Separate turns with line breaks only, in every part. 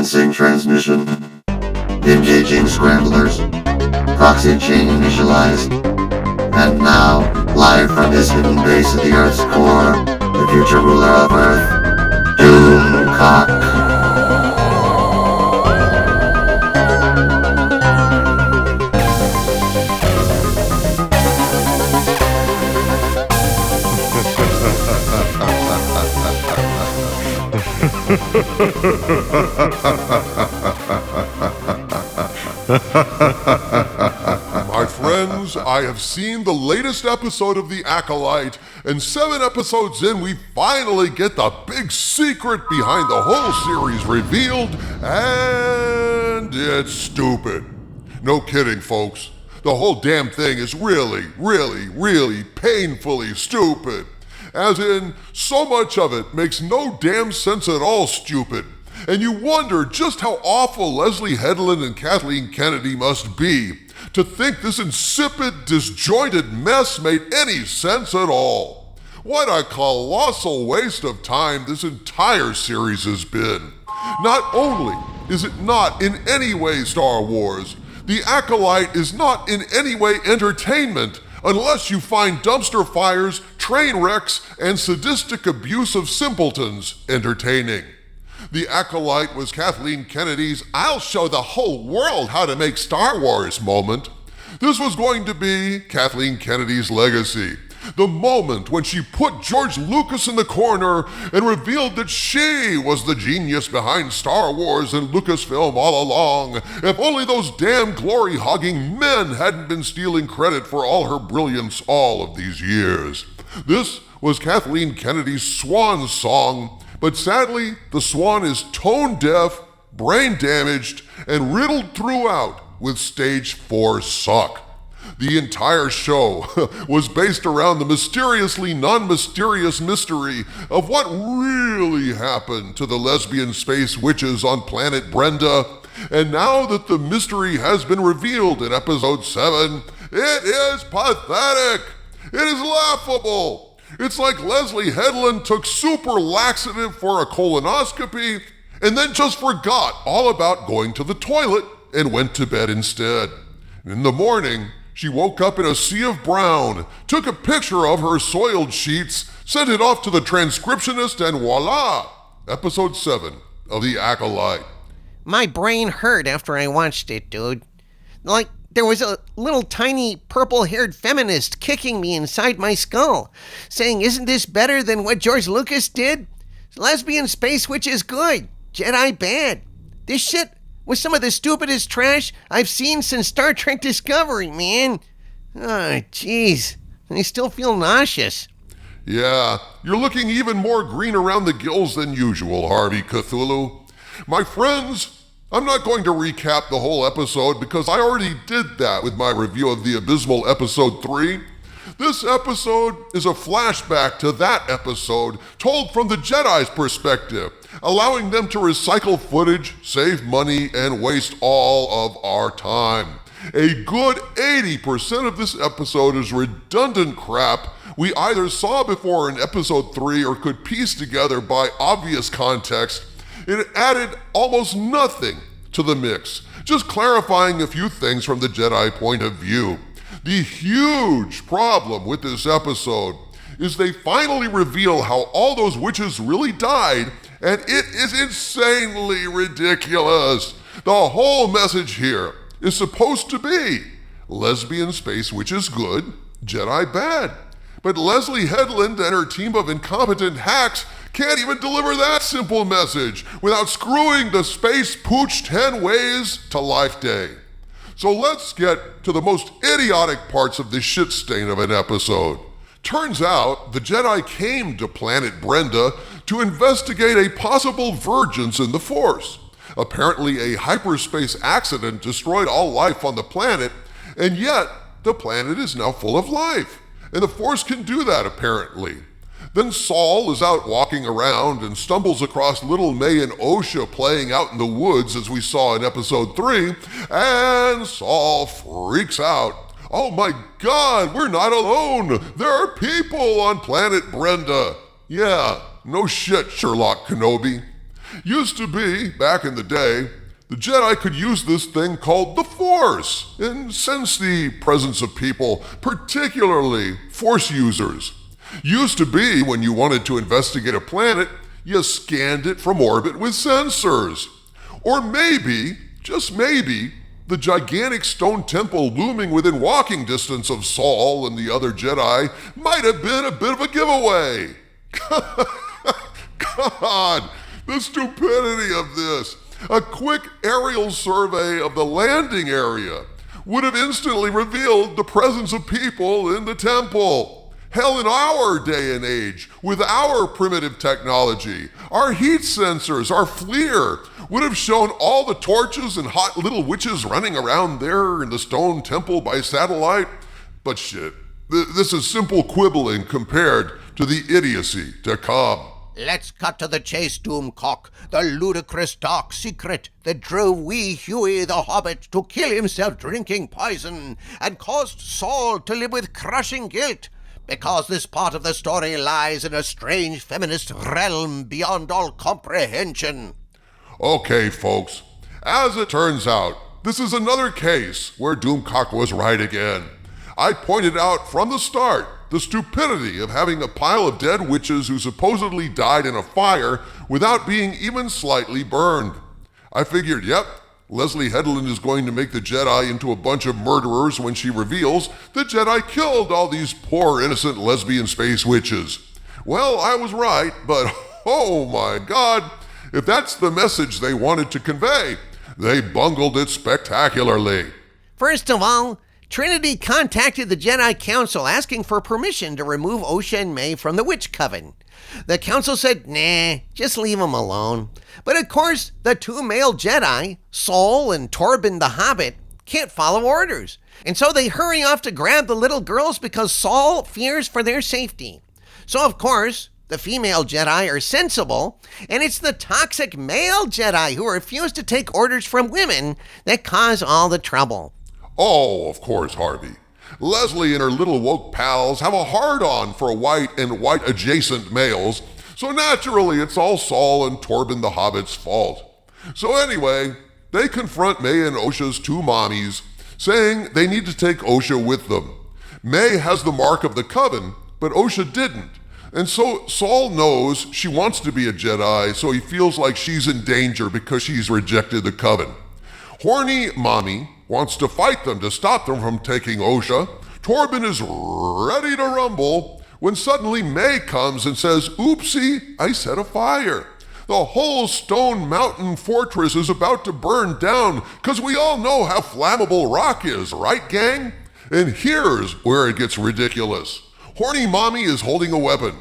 Commencing transmission. Engaging scramblers. Proxy chain initialized. And now, live from his hidden base at the Earth's core, the future ruler of Earth, Doomcock.
My friends, I have seen the latest episode of The Acolyte, and 7 episodes in, we finally get the big secret behind the whole series revealed, and it's stupid. No kidding, folks. The whole damn thing is really, really, really painfully stupid. As in, so much of it makes no damn sense at all stupid. And you wonder just how awful Leslie Headland and Kathleen Kennedy must be to think this insipid, disjointed mess made any sense at all. What a colossal waste of time this entire series has been. Not only is it not in any way Star Wars, The Acolyte is not in any way entertainment unless you find dumpster fires, train wrecks, and sadistic abuse of simpletons entertaining. The Acolyte was Kathleen Kennedy's "I'll show the whole world how to make Star Wars" moment. This was going to be Kathleen Kennedy's legacy. The moment when she put George Lucas in the corner and revealed that she was the genius behind Star Wars and Lucasfilm all along. If only those damn glory-hogging men hadn't been stealing credit for all her brilliance all of these years. This was Kathleen Kennedy's swan song. But sadly, the swan is tone-deaf, brain-damaged, and riddled throughout with stage 4 suck. The entire show was based around the mysteriously non-mysterious mystery of what really happened to the lesbian space witches on planet Brenda. And now that the mystery has been revealed in episode 7, it is pathetic. It is laughable. It's like Leslie Headland took super laxative for a colonoscopy and then just forgot all about going to the toilet and went to bed instead. In the morning, she woke up in a sea of brown, took a picture of her soiled sheets, sent it off to the transcriptionist, and voila! Episode 7 of The Acolyte.
My brain hurt after I watched it, dude. Like, there was a little tiny purple-haired feminist kicking me inside my skull, saying, "Isn't this better than what George Lucas did? Lesbian space witch is good, Jedi bad. This shit was some of the stupidest trash I've seen since Star Trek Discovery, man." Oh, jeez. I still feel nauseous.
Yeah, you're looking even more green around the gills than usual, Harvey Cthulhu. My friends, I'm not going to recap the whole episode because I already did that with my review of the abysmal episode 3. This episode is a flashback to that episode told from the Jedi's perspective, allowing them to recycle footage, save money, and waste all of our time. A good 80% of this episode is redundant crap we either saw before in episode 3 or could piece together by obvious context. It added almost nothing to the mix, just clarifying a few things from the Jedi point of view. The huge problem with this episode is they finally reveal how all those witches really died, and it is insanely ridiculous. The whole message here is supposed to be lesbian space witches good, Jedi bad. But Leslie Headland and her team of incompetent hacks can't even deliver that simple message without screwing the space pooch 10 ways to Life Day. So let's get to the most idiotic parts of this shit stain of an episode. Turns out the Jedi came to planet Brenda to investigate a possible vergence in the Force. Apparently a hyperspace accident destroyed all life on the planet, and yet the planet is now full of life. And the Force can do that, apparently. Then Saul is out walking around and stumbles across little May and Osha playing out in the woods, as we saw in episode 3, and Saul freaks out. "Oh my God, we're not alone! There are people on planet Brenda!" Yeah, no shit, Sherlock Kenobi. Used to be, back in the day, the Jedi could use this thing called the Force and sense the presence of people, particularly Force users. Used to be, when you wanted to investigate a planet, you scanned it from orbit with sensors. Or maybe, just maybe, the gigantic stone temple looming within walking distance of Saul and the other Jedi might have been a bit of a giveaway. God, the stupidity of this. A quick aerial survey of the landing area would have instantly revealed the presence of people in the temple. Hell, in our day and age, with our primitive technology, our heat sensors, our FLIR, would have shown all the torches and hot little witches running around there in the stone temple by satellite. But shit, this is simple quibbling compared to the idiocy to come.
Let's cut to the chase, Doomcock, the ludicrous dark secret that drove wee Huey the Hobbit to kill himself drinking poison and caused Saul to live with crushing guilt, because this part of the story lies in a strange feminist realm beyond all comprehension.
Okay, folks, as it turns out, this is another case where Doomcock was right again. I pointed out from the start the stupidity of having a pile of dead witches who supposedly died in a fire without being even slightly burned. I figured, yep, Leslie Headland is going to make the Jedi into a bunch of murderers when she reveals the Jedi killed all these poor innocent lesbian space witches. Well, I was right, but oh my God, if that's the message they wanted to convey, they bungled it spectacularly.
First of all, Trinity contacted the Jedi Council asking for permission to remove Osha and May from the Witch Coven. The Council said, nah, just leave them alone. But of course, the two male Jedi, Saul and Torben the Hobbit, can't follow orders. And so they hurry off to grab the little girls because Saul fears for their safety. So of course, the female Jedi are sensible, and it's the toxic male Jedi who refuse to take orders from women that cause all the trouble.
Oh, of course, Harvey. Leslie and her little woke pals have a hard-on for white and white-adjacent males, so naturally it's all Saul and Torben the Hobbit's fault. So anyway, they confront May and Osha's two mommies, saying they need to take Osha with them. May has the mark of the Coven, but Osha didn't. And so Saul knows she wants to be a Jedi, so he feels like she's in danger because she's rejected the Coven. Horny Mommy wants to fight them to stop them from taking Osha. Torben is ready to rumble when suddenly May comes and says, oopsie, I set a fire. The whole Stone Mountain fortress is about to burn down because we all know how flammable rock is, right, gang? And here's where it gets ridiculous. Horny Mommy is holding a weapon.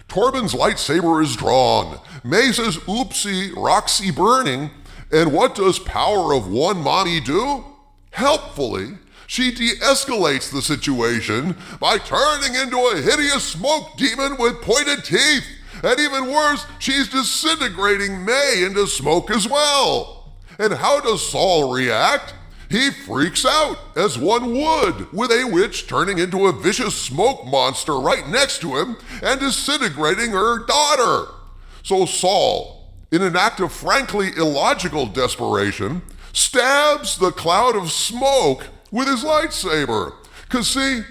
Torben's lightsaber is drawn. May says, oopsie, Roxy burning. And what does power of one mommy do? Helpfully, she de-escalates the situation by turning into a hideous smoke demon with pointed teeth. And even worse, she's disintegrating May into smoke as well. And how does Saul react? He freaks out, as one would, with a witch turning into a vicious smoke monster right next to him and disintegrating her daughter. So Saul, in an act of frankly illogical desperation, stabs the cloud of smoke with his lightsaber. 'Cause see,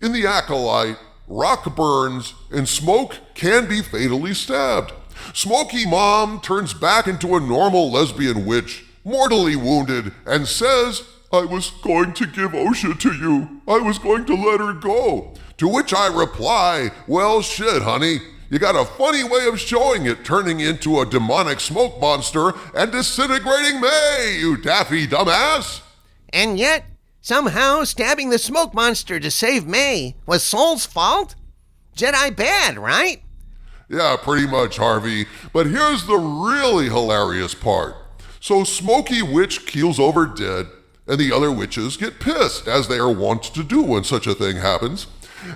in the Acolyte, rock burns and smoke can be fatally stabbed. Smoky Mom turns back into a normal lesbian witch, mortally wounded, and says, I was going to give Osha to you. I was going to let her go. To which I reply, well, shit, honey. You got a funny way of showing it, turning into a demonic smoke monster and disintegrating May, you daffy dumbass.
And yet, somehow stabbing the smoke monster to save May was Saul's fault? Jedi bad, right?
Yeah, pretty much, Harvey. But here's the really hilarious part. So Smoky Witch keels over dead, and the other witches get pissed, as they are wont to do when such a thing happens.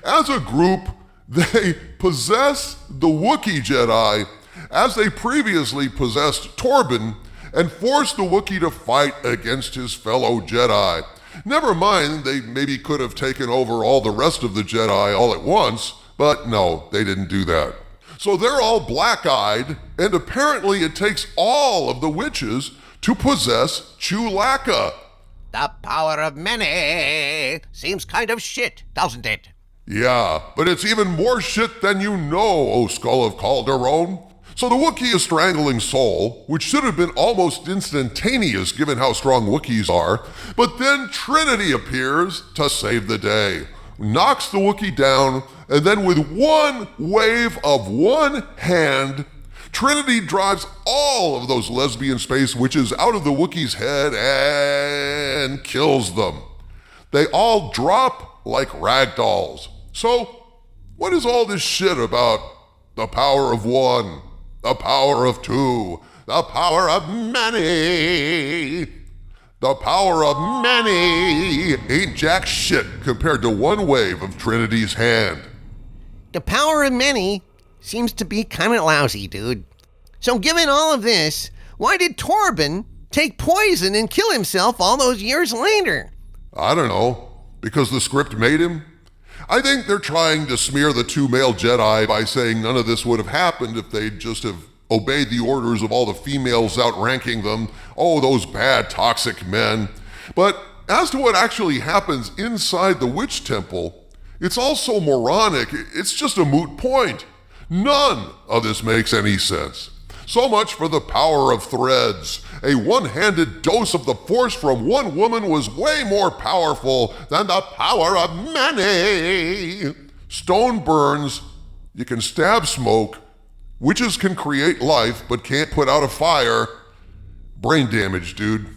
As a group, they possess the Wookiee Jedi as they previously possessed Torben and force the Wookiee to fight against his fellow Jedi. Never mind, they maybe could have taken over all the rest of the Jedi all at once, but no, they didn't do that. So they're all black-eyed, and apparently it takes all of the witches to possess Chewlacca.
The power of many seems kind of shit, doesn't it?
Yeah, but it's even more shit than you know, O Skull of Calderon. So the Wookiee is strangling Sol, which should have been almost instantaneous given how strong Wookiees are, but then Trinity appears to save the day, knocks the Wookiee down, and then with one wave of one hand, Trinity drives all of those lesbian space witches out of the Wookiee's head and kills them. They all drop like rag dolls. So, what is all this shit about the power of one, the power of two, the power of many? The power of many ain't jack shit compared to one wave of Trinity's hand.
The power of many seems to be kind of lousy, dude. So given all of this, why did Torben take poison and kill himself all those years later?
I don't know, because the script made him? I think they're trying to smear the two male Jedi by saying none of this would have happened if they'd just have obeyed the orders of all the females outranking them. Oh, those bad, toxic men. But as to what actually happens inside the witch temple, it's all so moronic, it's just a moot point. None of this makes any sense. So much for the power of threads. A one-handed dose of the Force from one woman was way more powerful than the power of many. Stone burns, you can stab smoke, witches can create life but can't put out a fire. Brain damage, dude.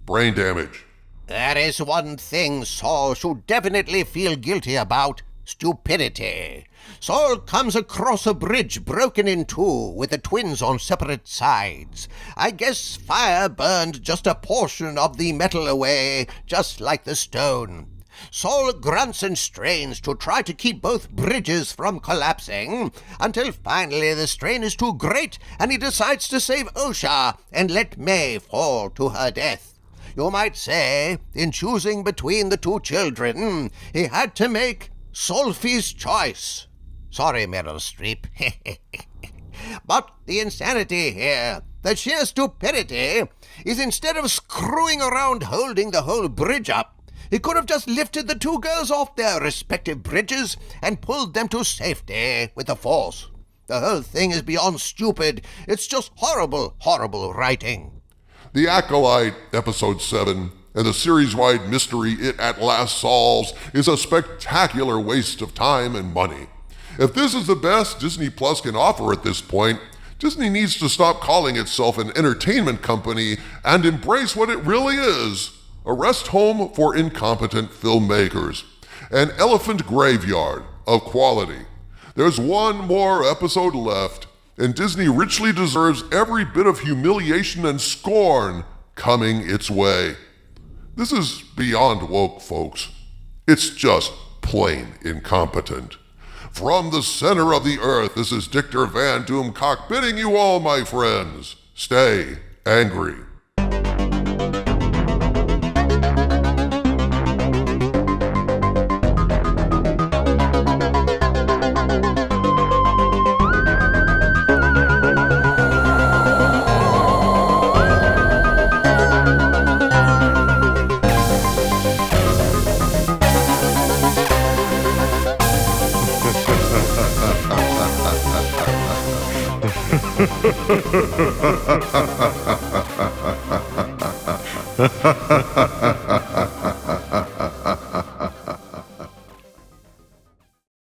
Brain damage.
There is one thing Saul should definitely feel guilty about: stupidity. Saul comes across a bridge broken in two with the twins on separate sides. I guess fire burned just a portion of the metal away, just like the stone. Saul grunts and strains to try to keep both bridges from collapsing, until finally the strain is too great and he decides to save Osha and let May fall to her death. You might say, in choosing between the two children, he had to make Sophie's choice. Sorry, Meryl Streep. But the insanity here, the sheer stupidity, is instead of screwing around holding the whole bridge up, he could have just lifted the two girls off their respective bridges and pulled them to safety with the Force. The whole thing is beyond stupid. It's just horrible, horrible writing.
The Acolyte, Episode 7, and the series-wide mystery it at last solves is a spectacular waste of time and money. If this is the best Disney Plus can offer at this point, Disney needs to stop calling itself an entertainment company and embrace what it really is: a rest home for incompetent filmmakers. An elephant graveyard of quality. There's one more episode left, and Disney richly deserves every bit of humiliation and scorn coming its way. This is beyond woke, folks. It's just plain incompetent. From the center of the earth, this is Dictor Van Doomcock bidding you all, my friends, stay angry.
Ha ha ha ha ha.